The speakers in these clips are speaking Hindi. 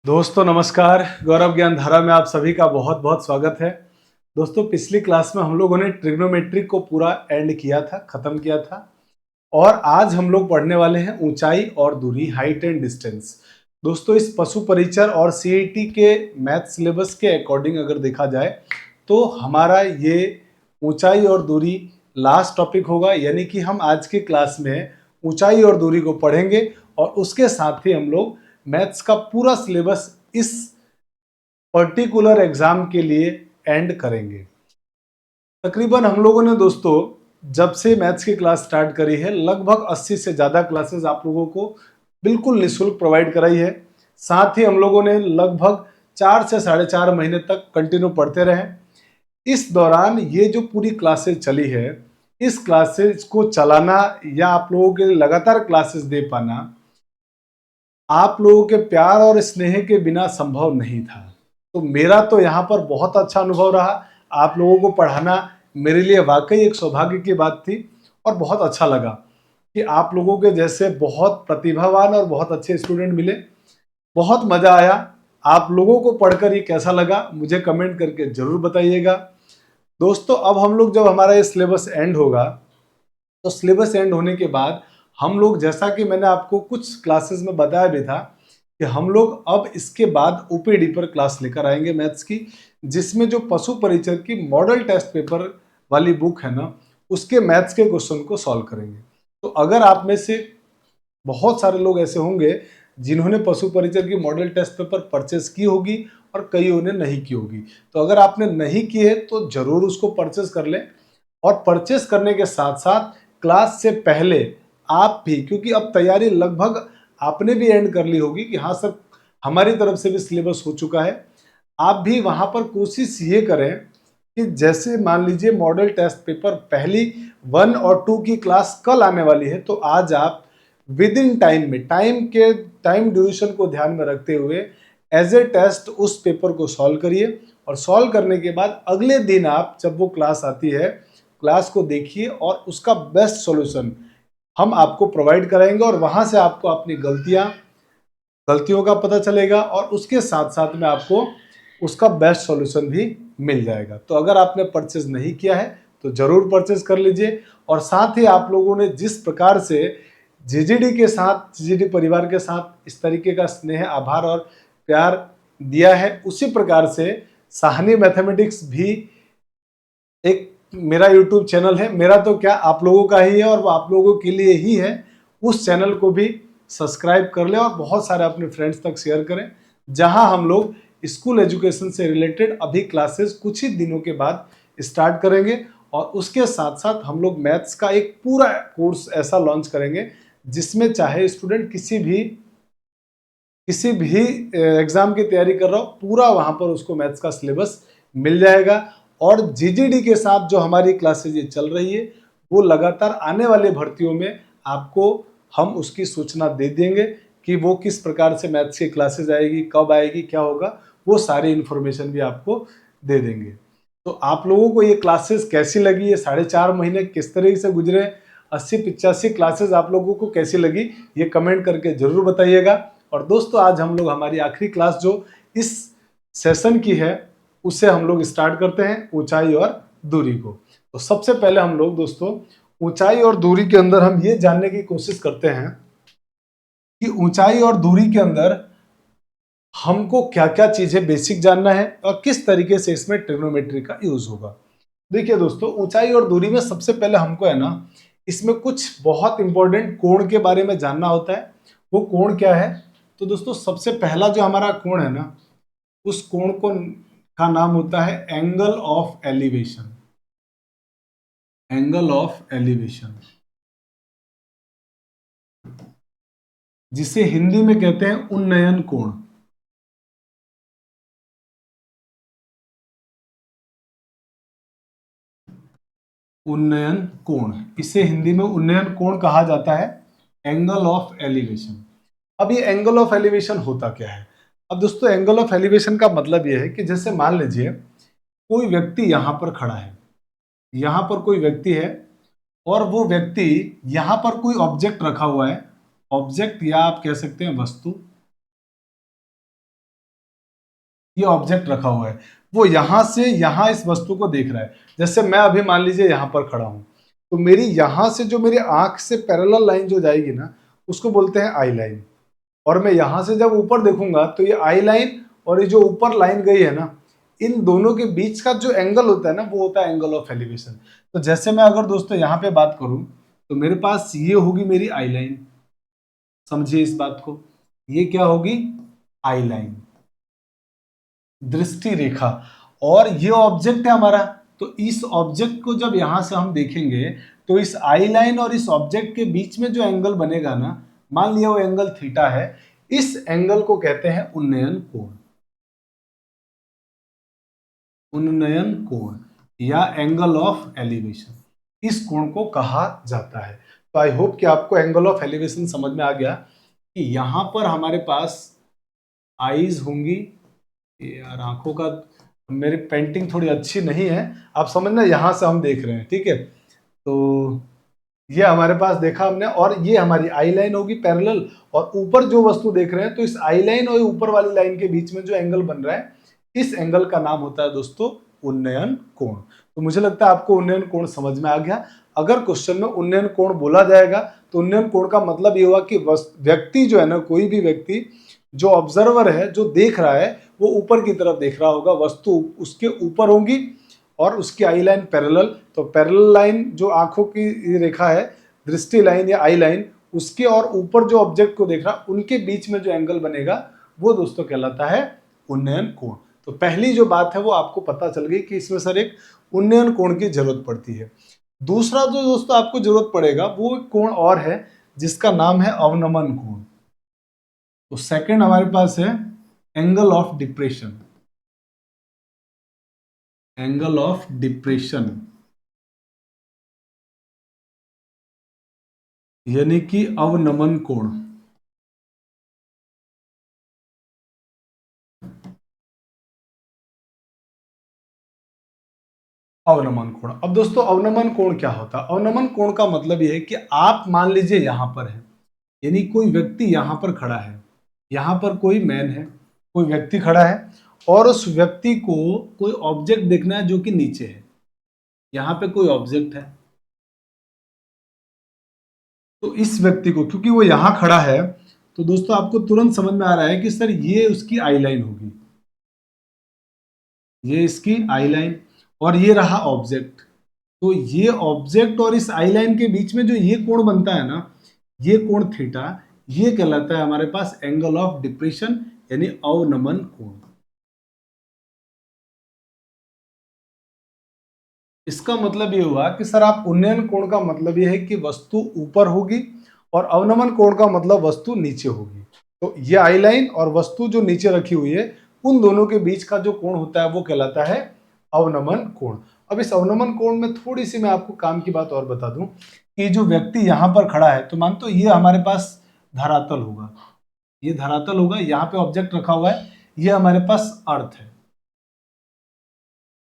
दोस्तों नमस्कार। गौरव ज्ञान धारा में आप सभी का बहुत बहुत स्वागत है। दोस्तों पिछली क्लास में हम लोगों ने ट्रिग्नोमेट्री को पूरा एंड किया था, खत्म किया था, और आज हम लोग पढ़ने वाले हैं ऊंचाई और दूरी, हाइट एंड डिस्टेंस। दोस्तों इस पशु परिचर और सीईटी के मैथ सिलेबस के अकॉर्डिंग अगर देखा जाए तो हमारा ये ऊंचाई और दूरी लास्ट टॉपिक होगा, यानी कि हम आज की क्लास में ऊंचाई और दूरी को पढ़ेंगे और उसके साथ ही हम लोग मैथ्स का पूरा सिलेबस इस पर्टिकुलर एग्जाम के लिए एंड करेंगे। तकरीबन हम लोगों ने दोस्तों जब से मैथ्स की क्लास स्टार्ट करी है लगभग 80 से ज़्यादा क्लासेस आप लोगों को बिल्कुल निःशुल्क प्रोवाइड कराई है। साथ ही हम लोगों ने लगभग 4 से 4.5 महीने तक कंटिन्यू पढ़ते रहे। इस दौरान ये जो पूरी क्लासेस चली है, इस क्लासेस को चलाना या आप लोगों के लिए लगातार क्लासेस दे पाना आप लोगों के प्यार और स्नेह के बिना संभव नहीं था। तो मेरा तो यहाँ पर बहुत अच्छा अनुभव रहा। आप लोगों को पढ़ाना मेरे लिए वाकई एक सौभाग्य की बात थी और बहुत अच्छा लगा कि आप लोगों के जैसे बहुत प्रतिभावान और बहुत अच्छे स्टूडेंट मिले। बहुत मज़ा आया। आप लोगों को पढ़कर ये कैसा लगा मुझे कमेंट करके ज़रूर बताइएगा। दोस्तों अब हम लोग जब हमारा ये सिलेबस एंड होगा तो सिलेबस एंड होने के बाद हम लोग, जैसा कि मैंने आपको कुछ क्लासेस में बताया भी था, कि हम लोग अब इसके बाद ओपीडी पर क्लास लेकर आएंगे मैथ्स की, जिसमें जो पशु परिचर की मॉडल टेस्ट पेपर वाली बुक है ना, उसके मैथ्स के क्वेश्चन को सॉल्व करेंगे। तो अगर आप में से बहुत सारे लोग ऐसे होंगे जिन्होंने पशु परिचर की मॉडल टेस्ट पेपर परचेस की होगी और कईयों ने नहीं की होगी, तो अगर आपने नहीं की है तो जरूर उसको परचेस कर लें। और परचेस करने के साथ साथ क्लास से पहले आप भी, क्योंकि अब तैयारी लगभग आपने भी एंड कर ली होगी कि हाँ सर हमारी तरफ से भी सिलेबस हो चुका है, आप भी वहाँ पर कोशिश ये करें कि जैसे मान लीजिए मॉडल टेस्ट पेपर पहली 1 और 2 की क्लास कल आने वाली है, तो आज आप विद इन टाइम में टाइम ड्यूरेशन को ध्यान में रखते हुए एज ए टेस्ट उस पेपर को सॉल्व करिए। और सॉल्व करने के बाद अगले दिन आप जब वो क्लास आती है, क्लास को देखिए और उसका बेस्ट सॉल्यूशन हम आपको प्रोवाइड कराएंगे और वहां से आपको अपनी गलतियों का पता चलेगा और उसके साथ साथ में आपको उसका बेस्ट सॉल्यूशन भी मिल जाएगा। तो अगर आपने परचेज नहीं किया है तो जरूर परचेज कर लीजिए। और साथ ही आप लोगों ने जिस प्रकार से जीजीडी परिवार के साथ इस तरीके का स्नेह, आभार और प्यार दिया है, उसी प्रकार से साहनी मैथमेटिक्स भी एक मेरा यूट्यूब चैनल है, मेरा तो क्या आप लोगों का ही है और वो आप लोगों के लिए ही है। उस चैनल को भी सब्सक्राइब कर लें और बहुत सारे अपने फ्रेंड्स तक शेयर करें, जहां हम लोग स्कूल एजुकेशन से रिलेटेड अभी क्लासेस कुछ ही दिनों के बाद स्टार्ट करेंगे। और उसके साथ साथ हम लोग मैथ्स का एक पूरा कोर्स ऐसा लॉन्च करेंगे जिसमें चाहे स्टूडेंट किसी भी एग्जाम की तैयारी कर रहा हो, पूरा वहां पर उसको मैथ्स का सिलेबस मिल जाएगा। और जीजीडी के साथ जो हमारी क्लासेज ये चल रही है, वो लगातार आने वाले भर्तियों में आपको हम उसकी सूचना दे देंगे कि वो किस प्रकार से मैथ्स की क्लासेज आएगी, कब आएगी, क्या होगा, वो सारी इन्फॉर्मेशन भी आपको दे देंगे। तो आप लोगों को ये क्लासेस कैसी लगी, ये 4.5 महीने किस तरीके से गुजरे, 80-85 क्लासेस आप लोगों को कैसी लगी, ये कमेंट करके जरूर बताइएगा। और दोस्तों आज हम लोग हमारी आखिरी क्लास जो इस सेशन की है उससे हम लोग स्टार्ट करते हैं ऊंचाई और दूरी को। तो सबसे पहले हम लोग दोस्तों ऊंचाई और दूरी के अंदर हम ये जानने की कोशिश करते हैं कि ऊंचाई और दूरी के अंदर हमको क्या क्या चीजें बेसिक जानना है और किस तरीके से इसमें ट्रिग्नोमेट्री का यूज होगा। देखिए दोस्तों, ऊंचाई और दूरी में सबसे पहले हमको है ना, इसमें कुछ बहुत इंपॉर्टेंट कोण के बारे में जानना होता है। वो कोण क्या है? तो दोस्तों सबसे पहला जो हमारा कोण है ना, उस कोण को का नाम होता है angle of elevation. Angle of elevation, जिसे हिंदी में कहते हैं उन्नयन कोण। उन्नयन कोण, इसे हिंदी में उन्नयन कोण कहा जाता है, एंगल ऑफ एलिवेशन। अब ये एंगल ऑफ एलिवेशन होता क्या है? अब दोस्तों एंगल ऑफ एलिवेशन का मतलब यह है कि जैसे मान लीजिए कोई व्यक्ति यहां पर खड़ा है, यहां पर कोई व्यक्ति है और वो व्यक्ति यहां पर कोई ऑब्जेक्ट रखा हुआ है, ऑब्जेक्ट या आप कह सकते हैं वस्तु, ये ऑब्जेक्ट रखा हुआ है, वो यहां से यहां इस वस्तु को देख रहा है। जैसे मैं अभी मान लीजिए यहां पर खड़ा हूं, तो मेरी यहां से जो मेरी आंख से पैरेलल लाइन जो जाएगी ना, उसको बोलते हैं आई लाइन। और मैं यहां से जब ऊपर देखूंगा तो ये आई लाइन और ये जो ऊपर लाइन गई है ना, इन दोनों के बीच का जो एंगल होता है ना, वो होता है एंगल ऑफ एलिवेशन। तो जैसे मैं अगर दोस्तों यहाँ पे बात करूं, तो मेरे पास ये होगी मेरी आई लाइन, समझिए इस बात को, ये क्या होगी, आई लाइन, दृष्टि रेखा। और ये ऑब्जेक्ट है हमारा, तो इस ऑब्जेक्ट को जब यहां से हम देखेंगे, तो इस आई लाइन और इस ऑब्जेक्ट के बीच में जो एंगल बनेगा ना, मान लिया वो एंगल थीटा है, इस एंगल को कहते हैं उन्नयन कोण। उन्नयन कोण या एंगल ऑफ एलिवेशन, इस कोण को कहा जाता है। तो आई होप कि आपको एंगल ऑफ एलिवेशन समझ में आ गया कि यहां पर हमारे पास आईज होंगी, यार आंखों का, मेरी पेंटिंग थोड़ी अच्छी नहीं है, आप समझना, यहां से हम देख रहे हैं, ठीक है। तो ये हमारे पास देखा हमने, और ये हमारी आई लाइन होगी पैरेलल, और ऊपर जो वस्तु देख रहे हैं, तो इस आई लाइन और ऊपर वाली लाइन के बीच में जो एंगल बन रहा है, इस एंगल का नाम होता है दोस्तों उन्नयन कोण। तो मुझे लगता है आपको उन्नयन कोण समझ में आ गया। अगर क्वेश्चन में उन्नयन कोण बोला जाएगा, तो उन्नयन कोण का मतलब ये हुआ कि व्यक्ति जो है ना, कोई भी व्यक्ति जो ऑब्जर्वर है, जो देख रहा है, वो ऊपर की तरफ देख रहा होगा, वस्तु उसके ऊपर होंगी और उसकी आई लाइन पैरेलल। तो पैरेलल लाइन जो आंखों की रेखा है, दृष्टि लाइन या आई लाइन, उसके और ऊपर जो ऑब्जेक्ट को देख रहा, उनके बीच में जो एंगल बनेगा, वो दोस्तों कहलाता है उन्नयन कोण। तो पहली जो बात है वो आपको पता चल गई कि इसमें सर एक उन्नयन कोण की जरूरत पड़ती है। दूसरा जो दोस्तों आपको जरूरत पड़ेगा, वो कोण और है जिसका नाम है अवनमन कोण। तो सेकंड हमारे पास है angle of depression. Angle of depression यानी कि अवनमन कोण। अवनमन कोण, अब दोस्तों अवनमन कोण क्या होता है? अवनमन कोण का मतलब यह है कि आप मान लीजिए यहां पर है, यानी कोई व्यक्ति यहां पर खड़ा है, यहां पर कोई मैन है, कोई व्यक्ति खड़ा है, और उस व्यक्ति को कोई ऑब्जेक्ट देखना है जो कि नीचे है। यहां पे कोई ऑब्जेक्ट है, तो इस व्यक्ति को, क्योंकि वो यहां खड़ा है, तो दोस्तों आपको तुरंत समझ में आ रहा है कि सर ये उसकी आई लाइन होगी, ये इसकी आई लाइन, और ये रहा ऑब्जेक्ट। तो ये ऑब्जेक्ट और इस आई लाइन के बीच में जो ये कोण बनता है ना, ये कोण थीटा, ये कहलाता है हमारे पास एंगल ऑफ डिप्रेशन यानी अवनमन कोण। इसका मतलब ये हुआ कि सर आप उन्नयन कोण का मतलब ये है कि वस्तु ऊपर होगी, और अवनमन कोण का मतलब वस्तु नीचे होगी। तो ये आई लाइन और वस्तु जो नीचे रखी हुई है, उन दोनों के बीच का जो कोण होता है वो कहलाता है अवनमन कोण। अब इस अवनमन कोण में थोड़ी सी मैं आपको काम की बात और बता दूं कि जो व्यक्ति यहां पर खड़ा है, तो मान तो ये हमारे पास धरातल होगा, ये धरातल होगा, यहाँ पे ऑब्जेक्ट रखा हुआ है, ये हमारे पास अर्थ है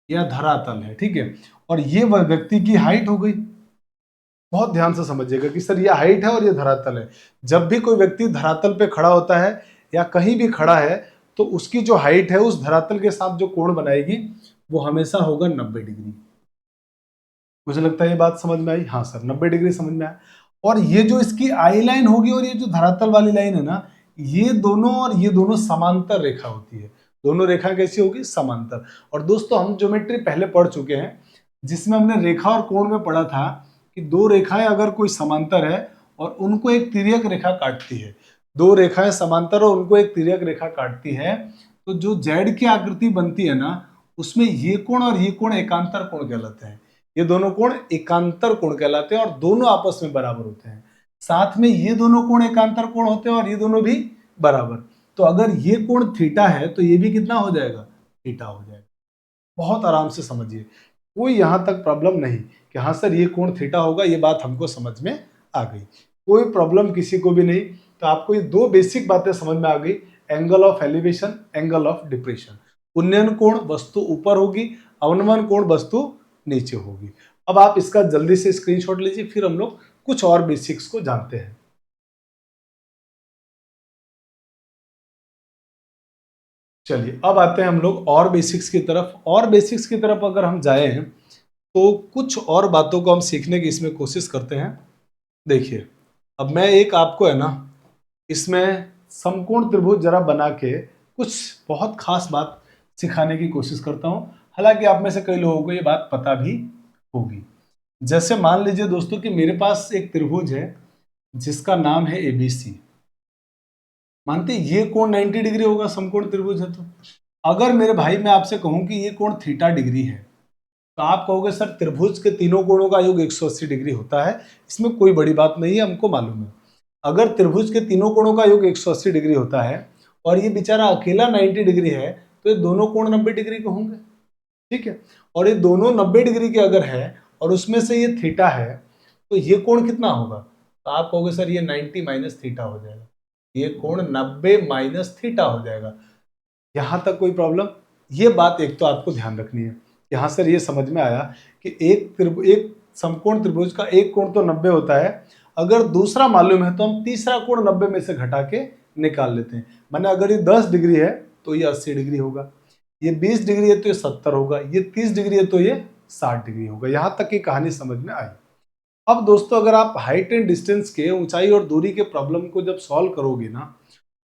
या धरातल है, ठीक है। और ये व्यक्ति की हाइट हो गई। बहुत ध्यान से समझिएगा कि सर ये हाइट है और ये धरातल है। जब भी कोई व्यक्ति धरातल पे खड़ा होता है या कहीं भी खड़ा है, तो उसकी जो हाइट है उस धरातल के साथ जो कोण बनाएगी, वो हमेशा होगा 90 डिग्री। मुझे लगता है ये बात समझ में आई। हाँ सर, 90 डिग्री समझ में आया। और ये जो इसकी आई लाइन होगी और ये जो धरातल वाली लाइन है ना, ये दोनों और ये दोनों समांतर रेखा होती है। दोनों रेखा कैसी होगी? समांतर। और दोस्तों हम ज्योमेट्री पहले पढ़ चुके हैं, जिसमें हमने रेखा और कोण में पढ़ा था कि दो रेखाएं अगर कोई समांतर है और उनको एक तिर्यक रेखा काटती है, दो रेखाएं समांतर और उनको एक तिर्यक रेखा काटती है, तो जो जेड की आकृति बनती है ना, उसमें ये कोण और ये कोण एकांतर कोण कहलाते हैं। ये दोनों कोण एकांतर कोण कहलाते हैं और दोनों आपस में बराबर होते हैं। साथ में ये दोनों कोण एकांतर कोण होते हैं और ये दोनों भी बराबर। तो अगर ये कोण थीटा है, तो ये भी कितना हो जाएगा? थीटा हो जाएगा। बहुत आराम से समझिए, कोई यहां तक प्रॉब्लम नहीं कि हाँ सर ये कोण थीटा होगा, ये बात हमको समझ में आ गई। कोई प्रॉब्लम किसी को भी नहीं। तो आपको ये दो बेसिक बातें समझ में आ गई, angle of elevation, angle of depression. उन्नयन कोण वस्तु ऊपर होगी, अवनमन कोण वस्तु नीचे होगी। अब आप इसका जल्दी से स्क्रीनशॉट लीजिए, फिर हम लोग कुछ और बेसिक्स को जानते हैं। चलिए अब आते हैं हम लोग और बेसिक्स की तरफ। और बेसिक्स की तरफ अगर हम जाए हैं तो कुछ और बातों को हम सीखने की इसमें कोशिश करते हैं। देखिए अब मैं एक आपको है ना इसमें समकोण त्रिभुज जरा बना के कुछ बहुत खास बात सिखाने की कोशिश करता हूं। हालांकि आप में से कई लोगों को ये बात पता भी होगी। जैसे मान लीजिए दोस्तों कि मेरे पास एक त्रिभुज है जिसका नाम है एबीसी। मानते हैं ये कोण 90 डिग्री होगा, समकोण त्रिभुज है तो। अगर मेरे भाई मैं आपसे कहूं कि ये कोण थीटा डिग्री है तो आप कहोगे सर त्रिभुज के तीनों कोणों का योग 180 डिग्री होता है, इसमें कोई बड़ी बात नहीं है, हमको मालूम है। अगर त्रिभुज के तीनों कोणों का योग 180 डिग्री होता है और ये बेचारा अकेला 90 डिग्री है तो ये दोनों कोण 90 डिग्री के होंगे, ठीक है। और ये दोनों 90 डिग्री के अगर है और उसमें से ये थीटा है तो ये कोण कितना होगा? तो आप कहोगे सर ये 90 माइनस थीटा हो जाएगा, ये कोण 90 माइनस थीटा हो जाएगा। यहां तक कोई प्रॉब्लम? ये बात एक तो आपको ध्यान रखनी है। यहां से ये समझ में आया कि एक समकोण त्रिभुज का एक कोण तो 90 होता है, अगर दूसरा मालूम है तो हम तीसरा कोण 90 में से घटा के निकाल लेते हैं। माने अगर ये 10 डिग्री है तो ये 80 डिग्री होगा, ये 20 डिग्री है तो ये 70 होगा, ये 30 डिग्री है तो ये 60 डिग्री होगा। यहां तक की कहानी समझ में आई। अब दोस्तों अगर आप हाइट एंड डिस्टेंस के, ऊंचाई और दूरी के प्रॉब्लम को जब सॉल्व करोगे ना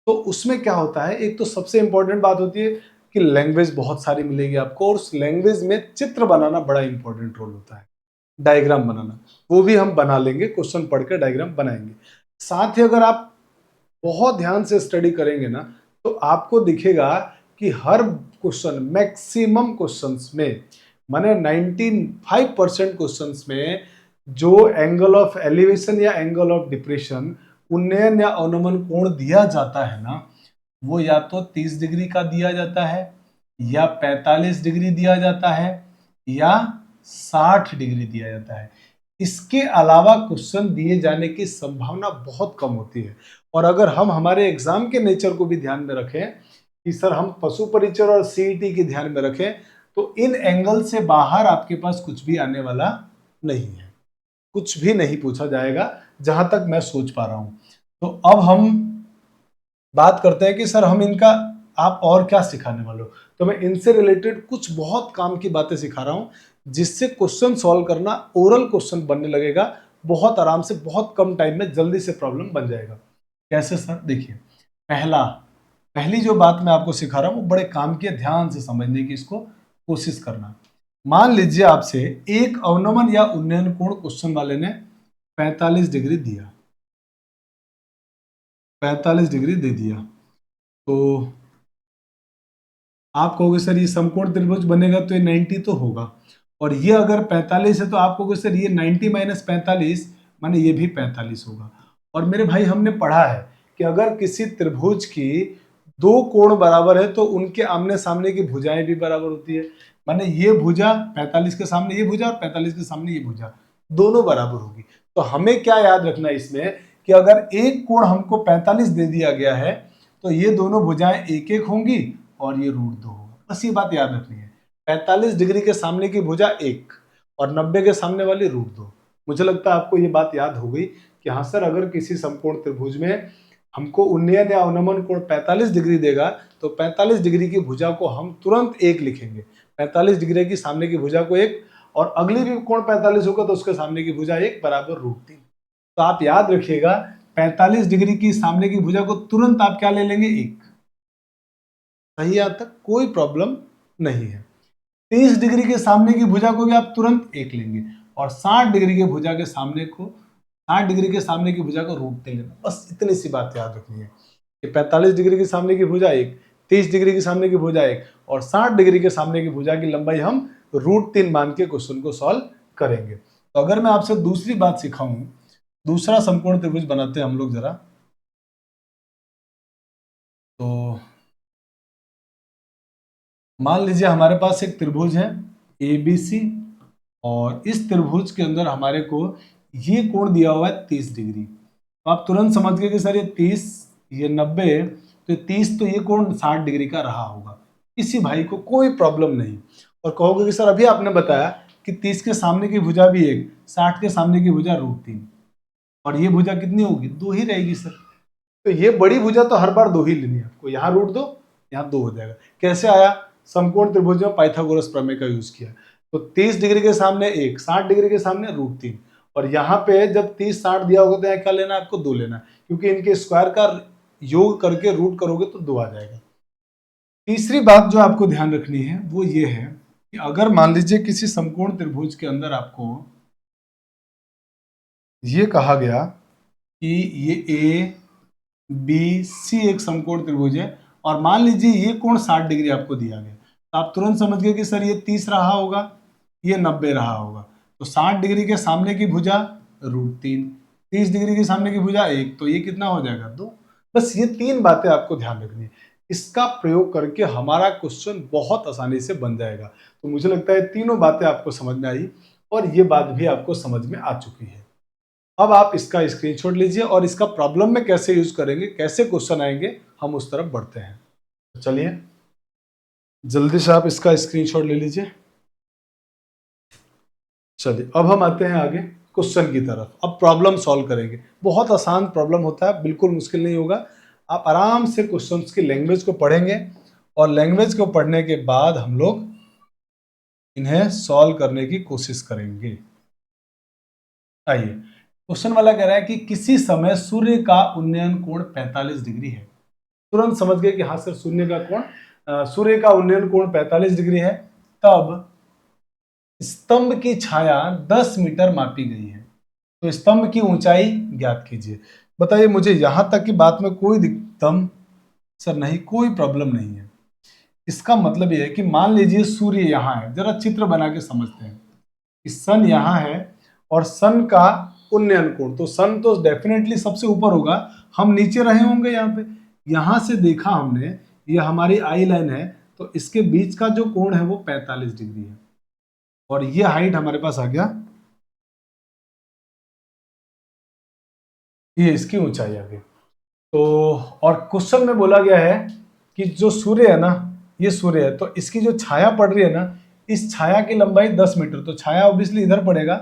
तो उसमें क्या होता है, एक तो सबसे इंपॉर्टेंट बात होती है कि लैंग्वेज बहुत सारी मिलेगी आपको और उस लैंग्वेज में चित्र बनाना बड़ा इंपॉर्टेंट रोल होता है, डायग्राम बनाना। वो भी हम बना लेंगे, क्वेश्चन पढ़ के डायग्राम बनाएंगे। साथ ही अगर आप बहुत ध्यान से स्टडी करेंगे ना तो आपको दिखेगा कि हर क्वेश्चन, मैक्सिमम क्वेश्चंस में, माने 95% क्वेश्चंस में जो एंगल ऑफ एलिवेशन या एंगल ऑफ डिप्रेशन, उन्नयन या अवनमन कोण दिया जाता है ना, वो या तो 30 डिग्री का दिया जाता है या 45 डिग्री दिया जाता है या 60 डिग्री दिया जाता है। इसके अलावा क्वेश्चन दिए जाने की संभावना बहुत कम होती है। और अगर हम हमारे एग्जाम के नेचर को भी ध्यान में रखें कि सर हम पशु परिचय और सीईटी की ध्यान में रखें तो इन एंगल से बाहर आपके पास कुछ भी आने वाला नहीं है, कुछ भी नहीं पूछा जाएगा जहां तक मैं सोच पा रहा हूं। तो अब हम बात करते हैं कि सर हम इनका आप और क्या सिखाने वाले हो। तो मैं इनसे रिलेटेड कुछ बहुत काम की बातें सिखा रहा हूं जिससे क्वेश्चन सॉल्व करना, ओरल क्वेश्चन बनने लगेगा बहुत आराम से, बहुत कम टाइम में जल्दी से प्रॉब्लम बन जाएगा। कैसे सर? देखिए पहली जो बात मैं आपको सिखा रहा हूं वो बड़े काम की है, ध्यान से समझने की इसको कोशिश करना। मान लीजिए आपसे एक अवनमन या उन्नयन कोण क्वेश्चन वाले ने 45 डिग्री दिया, 45 डिग्री दे दिया, तो आप कहोगे सर ये समकोण त्रिभुज बनेगा तो ये 90 तो होगा, और ये अगर 45 है तो आप कहोगे सर ये 90 माइनस 45 माने ये भी 45 होगा। और मेरे भाई हमने पढ़ा है कि अगर किसी त्रिभुज की दो कोण बराबर है तो उनके आमने सामने की भुजाएं भी बराबर होती है। माने ये भुजा 45 के सामने ये भुजा और 45 के सामने ये भुजा दोनों बराबर होगी। तो हमें क्या याद रखना है इसमें कि अगर एक कोण हमको 45 दे दिया गया है तो ये दोनों भुजाएं एक एक होंगी और ये √2 होगा। बस ये बात याद रखनी है, 45 डिग्री के सामने की भुजा 1 और 90 के सामने वाली √2। मुझे लगता है आपको ये बात याद हो गई कि हाँ सर अगर किसी समकोण त्रिभुज में हमको उन्नयन या अवनमन कोण 45 डिग्री देगा तो 45 डिग्री की भुजा को हम तुरंत 1 लिखेंगे, 45 डिग्री की सामने की भुजा को 1, और अगली भी कोण 45 होगा तो उसके सामने की भुजा 1 बराबर √3। तो आप याद रखिएगा 45 डिग्री की सामने की भुजा को तुरंत आप क्या ले लेंगे? 1। सही, यहां तक कोई प्रॉब्लम नहीं है। 30 डिग्री के सामने की भुजा को भी आप तुरंत 1 लेंगे और 60 डिग्री के भुजा के सामने को, 60 डिग्री के सामने की भुजा को √3 लेना। बस इतनी सी बात याद रखनी है कि 45 डिग्री के सामने की भुजा 1, 30 डिग्री के सामने की भुजा 1 और 60 डिग्री के सामने की भुजा की लंबाई हम √3 मान के क्वेश्चन को सॉल्व करेंगे। तो अगर मैं आपसे दूसरी बात सिखाऊं, दूसरा समकोण त्रिभुज बनाते हैं हम लोग जरा। तो मान लीजिए हमारे पास एक त्रिभुज है ABC और इस त्रिभुज के अंदर हमारे को ये कोण दिया हुआ है 30 डिग्री। तो आप तुरंत समझ गए कि सर ये 30, ये 90, तो 30 तो ये कोण 60 डिग्री का रहा होगा। किसी भाई को कोई प्रॉब्लम नहीं। और कहोगे कि सर अभी आपने बताया कि 30 के सामने की भुजा भी 1, 60 के सामने की भुजा √3 और ये भुजा कितनी होगी? 2 ही रहेगी सर। तो ये बड़ी भुजा तो हर बार 2 ही लेनी है आपको, यहाँ √2 यहाँ 2 हो जाएगा। कैसे आया? समकोण त्रिभुज में पाइथागोरस प्रमेय का यूज किया। तो 30 डिग्री के सामने 1, 60 डिग्री के सामने √3, और यहाँ पे जब 30 60 दिया होगा तो यहाँ क्या लेना है आपको? 2 लेना है, क्योंकि इनके स्क्वायर का योग करके रूट करोगे तो 2 आ जाएगा। तीसरी बात जो आपको ध्यान रखनी है वो ये है कि अगर मान लीजिए किसी समकोण त्रिभुज के अंदर आपको ये कहा गया कि ये ए बी सी एक समकोण त्रिभुज है, और मान लीजिए ये कोण 60 डिग्री आपको दिया गया, तो आप तुरंत समझ गए कि सर ये 30 रहा होगा, ये 90 रहा होगा। तो 60 डिग्री के सामने की भुजा √3, 30 डिग्री के सामने की भुजा 1, तो ये कितना हो जाएगा? 2। बस ये 3 बातें आपको ध्यान रखनी है। इसका प्रयोग करके हमारा क्वेश्चन बहुत आसानी से बन जाएगा। तो मुझे लगता है तीनों बातें आपको समझ में आई, और ये बात भी आपको समझ में आ चुकी है। अब आप इसका स्क्रीनशॉट लीजिए और इसका प्रॉब्लम में कैसे यूज करेंगे, कैसे क्वेश्चन आएंगे, हम उस तरफ बढ़ते हैं। तो चलिए जल्दी से आप इसका स्क्रीनशॉट ले लीजिए। चलिए अब हम आते हैं आगे क्वेश्चन की तरफ। अब प्रॉब्लम सॉल्व करेंगे। बहुत आसान प्रॉब्लम होता है, बिल्कुल मुश्किल नहीं होगा। आप आराम से क्वेश्चंस की लैंग्वेज को पढ़ेंगे, और लैंग्वेज को पढ़ने के बाद हम लोग इन्हें सॉल्व करने की कोशिश करेंगे। आइए, क्वेश्चन वाला कह रहा है कि किसी समय सूर्य का उन्नयन कोण 45 डिग्री है। तुरंत समझ गए कि हाँ सर, सूर्य का उन्नयन कोण 45 डिग्री है। तब स्तंभ की छाया 10 मीटर मापी गई है, तो स्तंभ की ऊंचाई ज्ञात कीजिए। बताइए मुझे, यहां तक की बात में कोई दिक्कत सर नहीं, कोई प्रॉब्लम नहीं है। इसका मतलब यह है कि मान लीजिए सूर्य यहाँ है, जरा चित्र बना के समझते हैं कि सन यहाँ है और सन का उन्नयन कोण, तो सन तो डेफिनेटली सबसे ऊपर होगा, हम नीचे रहे होंगे यहाँ पे। यहां से देखा हमने, ये हमारी आई लाइन है, तो इसके बीच का जो कोण है वो 45 डिग्री है, और ये हाइट हमारे पास आ गया, ये इसकी ऊंचाई आ गई। तो और क्वेश्चन में बोला गया है कि जो सूर्य है ना, ये सूर्य है, तो इसकी जो छाया पड़ रही है ना, इस छाया की लंबाई 10 मीटर, तो छाया ऑब्वियसली इधर पड़ेगा।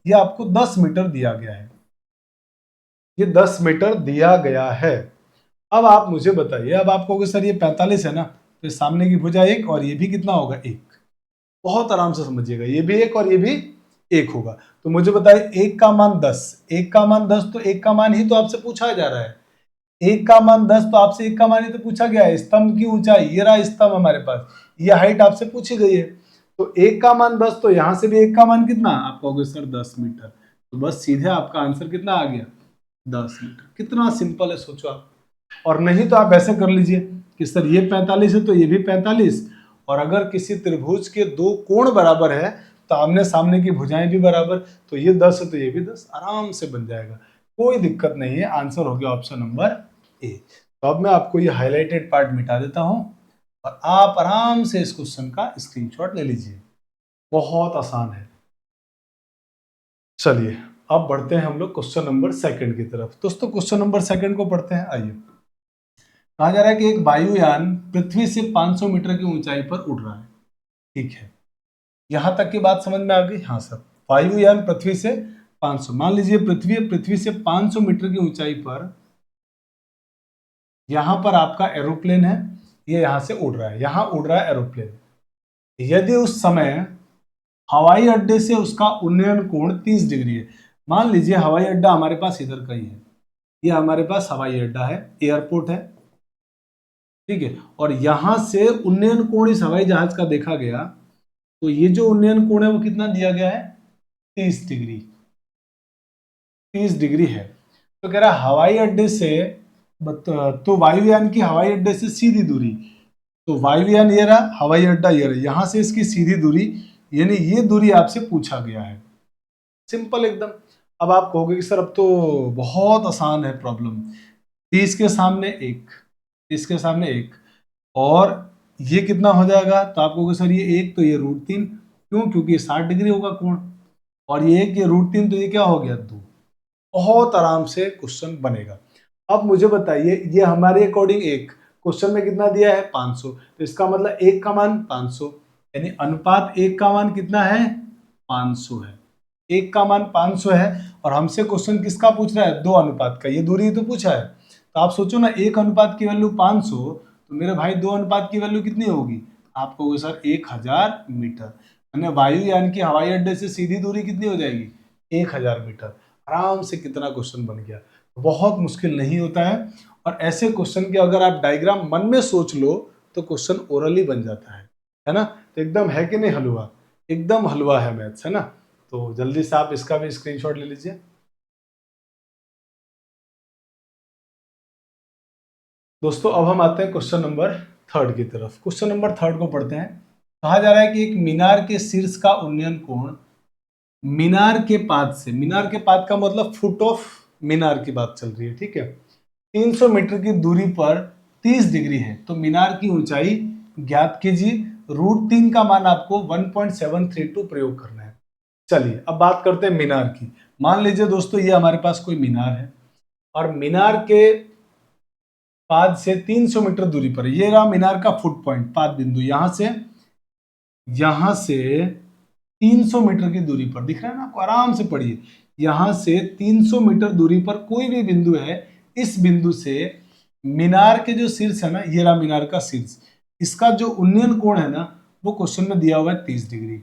ये आपको 10 मीटर दिया गया है, ये 10 मीटर दिया गया है। अब आप मुझे बताइए, अब आप कहोगे सर ये 45 है ना, तो सामने की भुजा 1, और ये भी कितना होगा? 1। बहुत आराम से समझिएगा, ये भी 1 और ये भी 1 होगा। तो मुझे बताइए 1 का मान 10, 1 का मान 10, तो 1 का मान ही तो आपसे पूछा जा रहा है। 1 का मान 10, तो आपसे 1 का मान ही तो पूछा गया है। स्तंभ की ऊंचाई, ये रहा स्तंभ हमारे पास, ये हाइट आपसे पूछी गई है। तो 1 का मान 10, तो यहां से भी 1 का मान कितना? आप कहोगे सर 10 मीटर, तो बस सीधे आपका आंसर कितना आ गया? 10 मीटर। कितना सिंपल है, सोचो आप। और नहीं तो आप ऐसे कर लीजिए कि सर ये 45 है तो ये भी 45, और अगर किसी त्रिभुज के 2 कोण बराबर है तो आमने सामने की भुजाएं भी बराबर, तो ये 10 है तो ये भी 10, आराम से बन जाएगा, कोई दिक्कत नहीं है। आंसर हो गया ऑप्शन नंबर ए। तो अब मैं आपको ये हाईलाइटेड पार्ट मिटा देता हूं, और आप आराम से इस क्वेश्चन का स्क्रीनशॉट ले लीजिए, बहुत आसान है। चलिए अब बढ़ते हैं हम लोग क्वेश्चन नंबर 2 की तरफ। दोस्तों क्वेश्चन नंबर 2 को पढ़ते हैं। आइए, कहा जा रहा है कि एक वायुयान पृथ्वी से 500 मीटर की ऊंचाई पर उड़ रहा है। ठीक है, यहां तक की बात समझ में आ गई? हाँ सर, वायुयान पृथ्वी से 500, मान लीजिए पृथ्वी से 500 मीटर की ऊंचाई पर, यहां पर आपका एरोप्लेन है, ये यहां से उड़ रहा है, यहां उड़ रहा है एरोप्लेन। यदि उस समय हवाई अड्डे से उसका उन्नयन कोण 30 डिग्री है, मान लीजिए हवाई अड्डा हमारे पास इधर का ही है, ये हमारे पास हवाई अड्डा है, एयरपोर्ट है, ठीक है, और यहां से उन्नयन कोण इस हवाई जहाज का देखा गया, तो ये जो उन्नयन कोण है वो कितना दिया गया है? 30 डिग्री, 30 डिग्री है। तो कह रहा है हवाई अड्डे से, तो वायुयान की हवाई अड्डे से सीधी दूरी, तो वायुयान ये रहा, हवाई अड्डा ये रहा, यहां से इसकी सीधी दूरी, यानी ये दूरी आपसे पूछा गया है। सिंपल एकदम। अब आप कहोगे कि सर अब तो बहुत आसान है प्रॉब्लम, 30 के सामने 1, 30 के सामने 1, और ये कितना हो जाएगा? तो आप कहोगे सर ये 1, तो ये √3, क्यों? क्योंकि 60 डिग्री होगा कोण, और ये 1, ये √3, तो ये क्या हो गया? 2। बहुत आराम से क्वेश्चन बनेगा। अब मुझे बताइए, ये हमारे अकॉर्डिंग 1, क्वेश्चन में कितना दिया है? 500, तो इसका मतलब 1 का मान 500, यानी अनुपात 1 का मान कितना है? 500 है। 1 का मान 500 है, और हमसे क्वेश्चन किसका पूछ रहा है? 2 अनुपात का, ये दूरी तो पूछा है। तो आप सोचो ना, 1 अनुपात की वैल्यू 500, तो मेरे भाई 2 अनुपात की वैल्यू कितनी होगी? आप कहोगे सर 1000 मीटर। यानी वायुयान की हवाई अड्डे से सीधी दूरी कितनी हो जाएगी? 1000 मीटर। आराम से कितना क्वेश्चन बन गया। बहुत मुश्किल नहीं होता है, और ऐसे क्वेश्चन के अगर आप डायग्राम मन में सोच लो तो क्वेश्चन ओरली बन जाता है ना। तो एकदम है कि नहीं हलवा? एकदम हलवा है मैथ्स, है ना। तो जल्दी से आप इसका भी स्क्रीनशॉट ले लीजिए। दोस्तों अब हम आते हैं क्वेश्चन नंबर 3 की तरफ। क्वेश्चन नंबर 3 को पढ़ते हैं। कहा जा रहा है कि एक मीनार के शीर्ष का उन्नयन कोण मीनार के पाद से, मीनार के पाद का मतलब फुट ऑफ मीनार की बात चल रही है, ठीक है, 300 मीटर की दूरी पर 30 डिग्री है। तो मीनार की ऊंचाई ज्ञात कीजिए। √3 का मान आपको 1.732 प्रयोग करना है। चलिए अब बात करते हैं मीनार की। मान लीजिए दोस्तों ये हमारे पास कोई मीनार है, और मीनार के पाद से 300 मीटर दूरी पर, ये रहा मीनार का फुट पॉइंट, पाद बिंदु, यहां से 300 मीटर की दूरी पर, दिख रहा है ना आपको, आराम से पढ़िए। यहां से 300 मीटर दूरी पर कोई भी बिंदु है, इस बिंदु से मीनार के जो शीर्ष है ना, ये रहा मीनार का शीर्ष, इसका जो उन्नयन कोण है ना, वो क्वेश्चन में दिया हुआ है 30 डिग्री।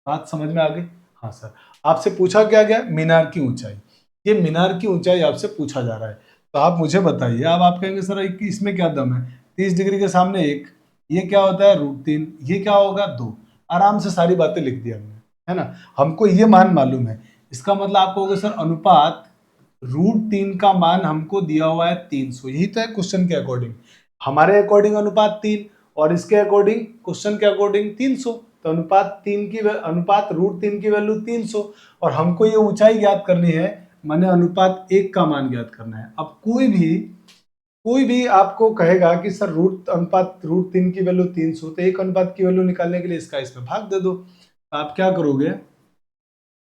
बात समझ में आ गई? हाँ सर। आपसे पूछा क्या गया? मीनार की ऊंचाई। ये मीनार की ऊंचाई आपसे पूछा जा रहा है, तो आप मुझे बताइए। अब आप कहेंगे सर इसमें क्या दम है, 30 डिग्री के सामने 1, ये क्या होता है √3, ये क्या होगा 2। आराम से सारी बातें लिख दी हमने, है ना। हमको ये मान मालूम है, इसका मतलब आप कहोगे सर अनुपात √3 का मान हमको दिया हुआ है 300, यही तो है क्वेश्चन के अकॉर्डिंग। हमारे अकॉर्डिंग अनुपात 3, और इसके अकॉर्डिंग, क्वेश्चन के अकॉर्डिंग 300। तो अनुपात √3 की वैल्यू 300, और हमको ये ऊंचाई ज्ञात करनी है, माने अनुपात 1 का मान ज्ञात करना है। अब कोई भी आपको कहेगा कि सर √3 की वैल्यू 300, तो 1 अनुपात की वैल्यू निकालने के लिए इसका इसमें भाग दे दो। तो आप क्या करोगे?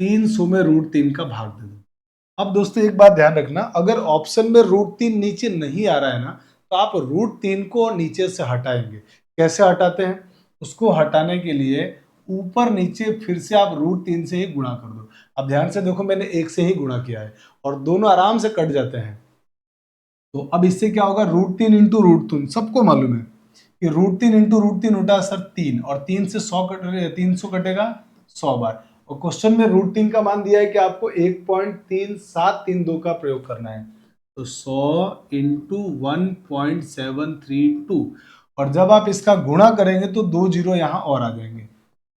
300 में √3 का भाग दे दो। अब दोस्तों एक बात ध्यान रखना, अगर ऑप्शन में √3 नीचे नहीं आ रहा है ना, तो आप √3 को नीचे से हटाएंगे। कैसे हटाते हैं? उसको हटाने के लिए ऊपर नीचे फिर से आप √3 से ही गुणा कर दो। अब ध्यान से देखो, मैंने 1 से ही गुणा किया है, और दोनों आराम से कट जाते हैं। तो अब इससे क्या होगा? √3 इंटू √3, सबको मालूम है कि √3 इंटू √3 होता है सर 3, और 3 से 300 कटेगा 100 बार। और क्वेश्चन में √3 का मान दिया है कि आपको 1.3732 का प्रयोग करना है। तो 100 इंटू 1.732, और जब आप इसका गुणा करेंगे तो 2 जीरो यहाँ और आ जाएंगे,